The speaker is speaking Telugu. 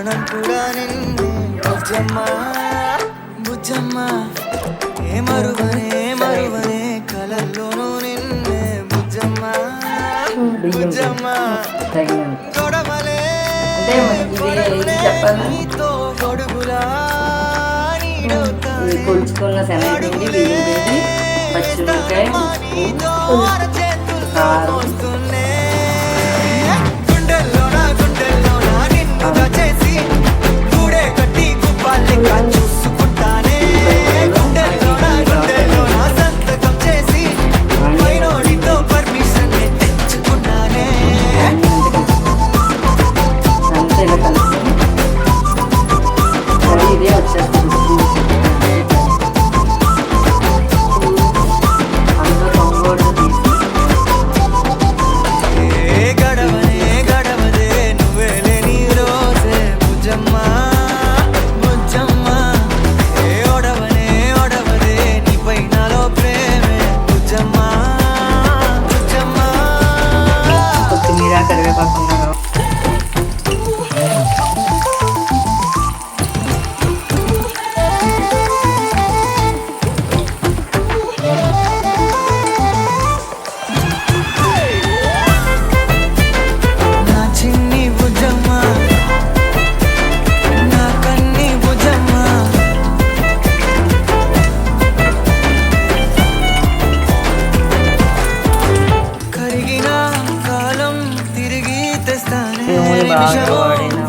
ప్రాణం కూడా నిన్నే బుజ్జమ్మ బుజ్జమ్మ ఏ మరువనే కలల్లోనూ నిన్నే బుజ్జమ్మ బుజ్జమ్మ తొడవలే నీతో గొడుగులా కొలుచుకున్న శనగపిండి బియ్యం పిండి పచ్చిమిరపకాయ వస్తున్నే గుండెల్లోనా నిన్ను దచేసి గూడే కట్టి గుప్పాలెక్క చూసుకుంటానే గుండెల్లోనా సంతకం చేసి పైనోడితో పర్మిషన్ తెచ్చుకున్నానే అంతా ఇలా కలిసి ఇదే వచ్చేస్తుంది బాగా వాడిన